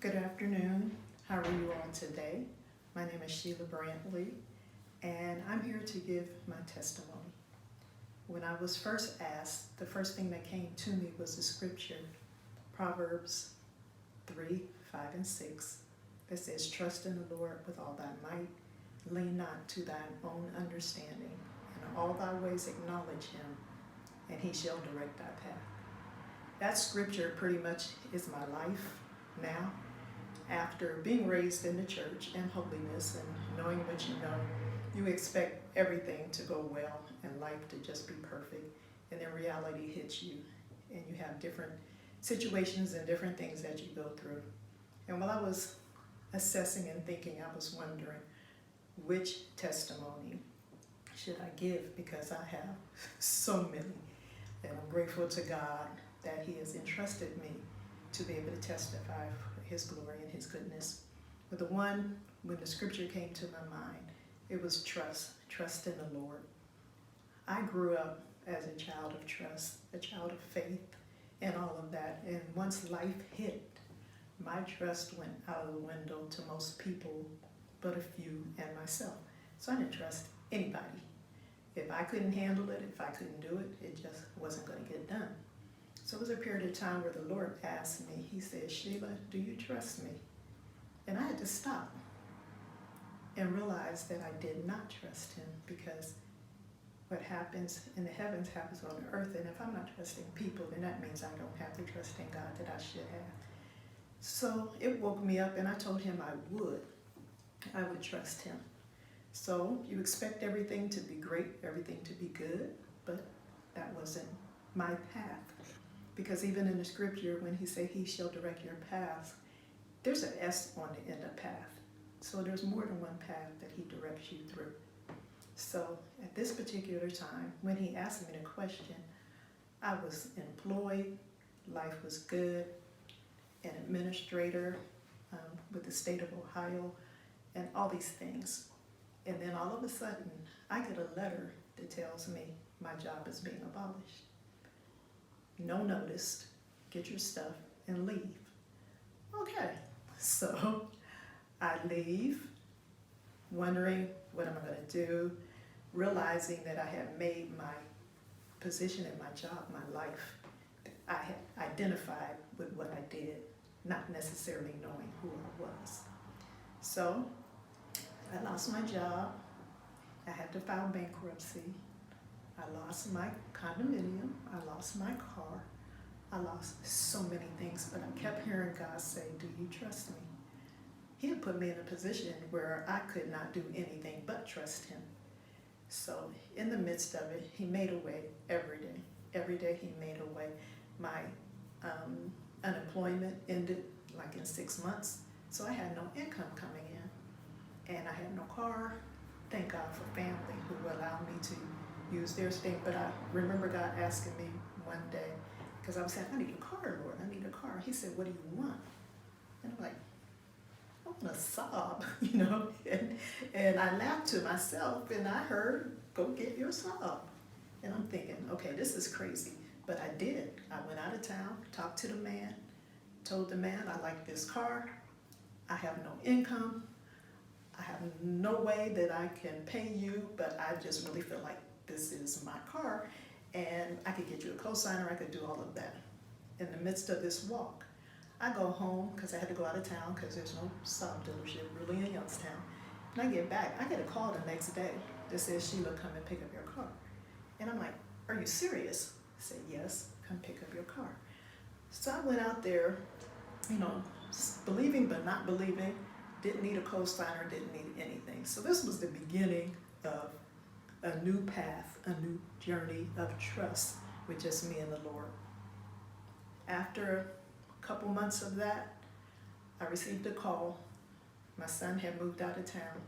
Good afternoon. How are you all today? My name is Sheila Brantley, and I'm here to give my testimony. When I was first asked, the first thing that came to me was the scripture, Proverbs 3, 5, and 6, that says, "Trust in the Lord with all thy might, lean not to thine own understanding, in all thy ways acknowledge him, and he shall direct thy path." That scripture pretty much is my life now. After being raised in the church and holiness and knowing what you know, you expect everything to go well and life to just be perfect. And then reality hits you and you have different situations and different things that you go through. And while I was assessing and thinking, I was wondering which testimony should I give, because I have so many. And I'm grateful to God that he has entrusted me to be able to testify his glory and his goodness. But the one, when the scripture came to my mind, it was trust in the Lord. I grew up as a child of trust, a child of faith, and all of that. And once life hit, my trust went out of the window to most people, but a few and myself. So I didn't trust anybody. If I couldn't handle it, if I couldn't do it, it just wasn't going to get done. So it was a period of time where the Lord asked me, he said, "Sheila, do you trust me?" And I had to stop and realize that I did not trust him, because what happens in the heavens happens on the earth. And if I'm not trusting people, then that means I don't have the trust in God that I should have. So it woke me up, and I told him I would trust him. So you expect everything to be great, everything to be good, but that wasn't my path. Because even in the scripture, when he said he shall direct your path, there's an S on the end of path. So there's more than one path that he directs you through. So at this particular time, when he asked me the question, I was employed, life was good, an administrator with the state of Ohio, and all these things. And then all of a sudden, I get a letter that tells me my job is being abolished. No notice, get your stuff and leave. Okay, so I leave, wondering what am I going to do, realizing that I had made my position in my job, my life. I had identified with what I did, not necessarily knowing who I was. So I lost my job. I had to file bankruptcy. I lost my condominium. I lost my car. I lost so many things, but I kept hearing God say, "Do you trust me?" He had put me in a position where I could not do anything but trust him. So in the midst of it, he made a way every day. Every day he made a way. My unemployment ended like in 6 months, so I had no income coming in. And I had no car. Thank God for family who allowed me to use their thing. But I remember God asking me one day, because I was saying, "I need a car, Lord, I need a car." He said, "What do you want?" And I'm like, I want to sob, and I laughed to myself, and I heard, "Go get your sob." And I'm thinking, okay, this is crazy. But I did. I went out of town, talked to the man, told the man, "I like this car. I have no income. I have no way that I can pay you, but I just really feel like this is my car, and I could get you a cosigner, I could do all of that." In the midst of this walk, I go home, because I had to go out of town, because there's no Saab dealership really in Youngstown. And I get back, I get a call the next day that says, "Sheila, come and pick up your car." And I'm like, "Are you serious?" I said, "Yes, come pick up your car." So I went out there, believing but not believing, didn't need a cosigner, didn't need anything. So this was the beginning of a new path, a new journey of trust with just me and the Lord. After a couple months of that, I received a call. My son had moved out of town.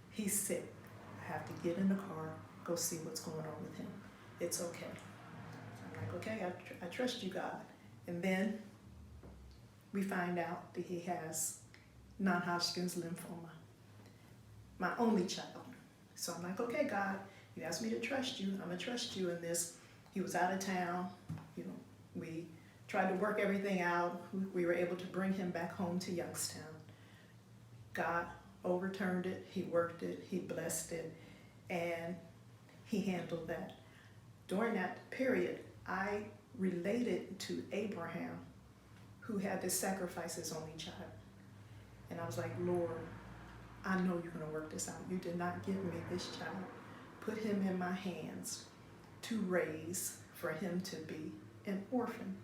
He's sick. I have to get in the car, go see what's going on with him. It's okay. I'm like, okay, I trust you, God. And then we find out that he has non-Hodgkin's lymphoma, my only child. So I'm like, okay, God, you asked me to trust you. I'm going to trust you in this. He was out of town. We tried to work everything out. We were able to bring him back home to Youngstown. God overturned it, he worked it, he blessed it, and he handled that. During that period, I related to Abraham, who had to sacrifice his only child. And I was like, Lord, I know you're going to work this out. You did not give me this child. Put him in my hands to raise for him to be an orphan,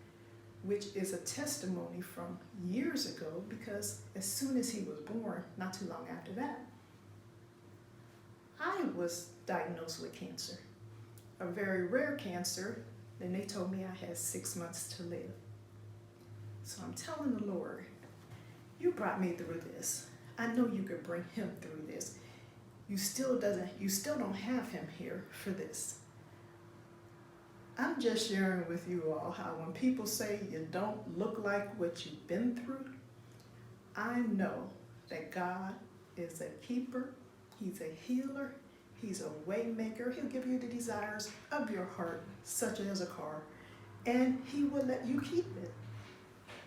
which is a testimony from years ago, because as soon as he was born, not too long after that, I was diagnosed with cancer, a very rare cancer, and they told me I had 6 months to live. So I'm telling the Lord, you brought me through this. I know you could bring him through this. You still don't have him here for this. I'm just sharing with you all how when people say you don't look like what you've been through, I know that God is a keeper, he's a healer, he's a way maker. He'll give you the desires of your heart, such as a car, and he will let you keep it.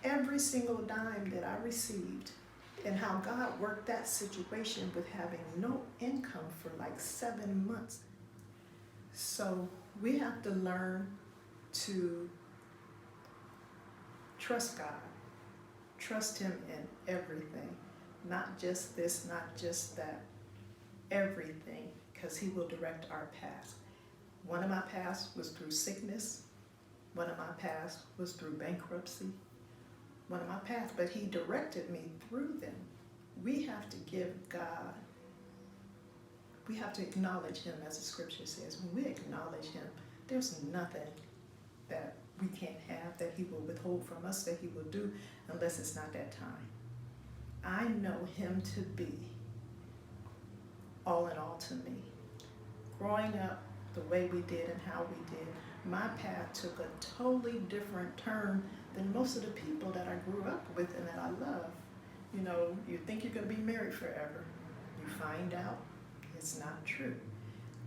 Every single dime that I received, and how God worked that situation with having no income for like 7 months. So we have to learn to trust God, trust him in everything, not just this, not just that, everything, because he will direct our path. One of my paths was through sickness. One of my paths was through bankruptcy. One of my paths, but he directed me through them. We have to give God, we have to acknowledge him, as the scripture says. When we acknowledge him, there's nothing that we can't have, that he will withhold from us, that he will do, unless it's not that time. I know him to be all in all to me. Growing up the way we did and how we did, my path took a totally different turn than most of the people that I grew up with and that I love. You know, you think you're going to be married forever. You find out it's not true.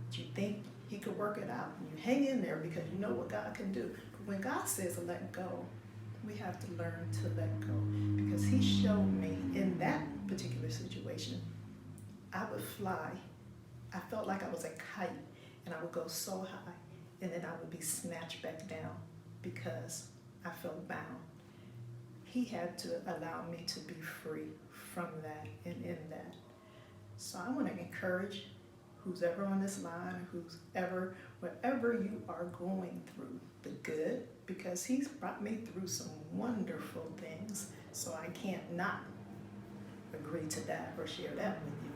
But you think he could work it out. And you hang in there because you know what God can do. But when God says let go, we have to learn to let go. Because he showed me in that particular situation, I would fly. I felt like I was a kite, and I would go so high, and then I would be snatched back down because I felt bound. He had to allow me to be free from that and in that. So I want to encourage who's ever on this line, wherever you are going through the good, because he's brought me through some wonderful things, so I can't not agree to that or share that with you.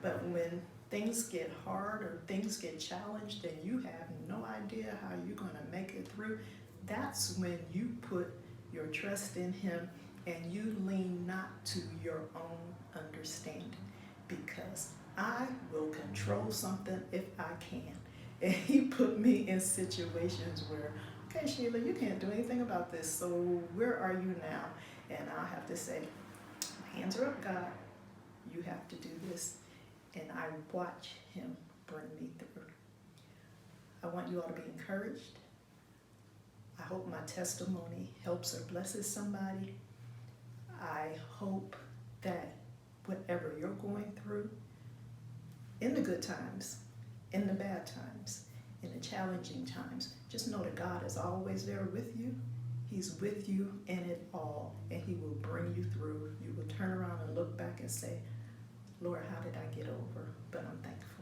But when things get hard or things get challenged and you have no idea how you're going to make it through, that's when you put your trust in him and you lean not to your own understanding, because I will control something if I can. And he put me in situations where, okay, Sheila, you can't do anything about this, so where are you now? And I'll have to say, hands are up, God. You have to do this. And I watch him bring me through. I want you all to be encouraged. I hope my testimony helps or blesses somebody. I hope that whatever you're going through, in the good times, in the bad times, in the challenging times, just know that God is always there with you. He's with you in it all, and he will bring you through. You will turn around and look back and say, Lord, how did I get over? But I'm thankful.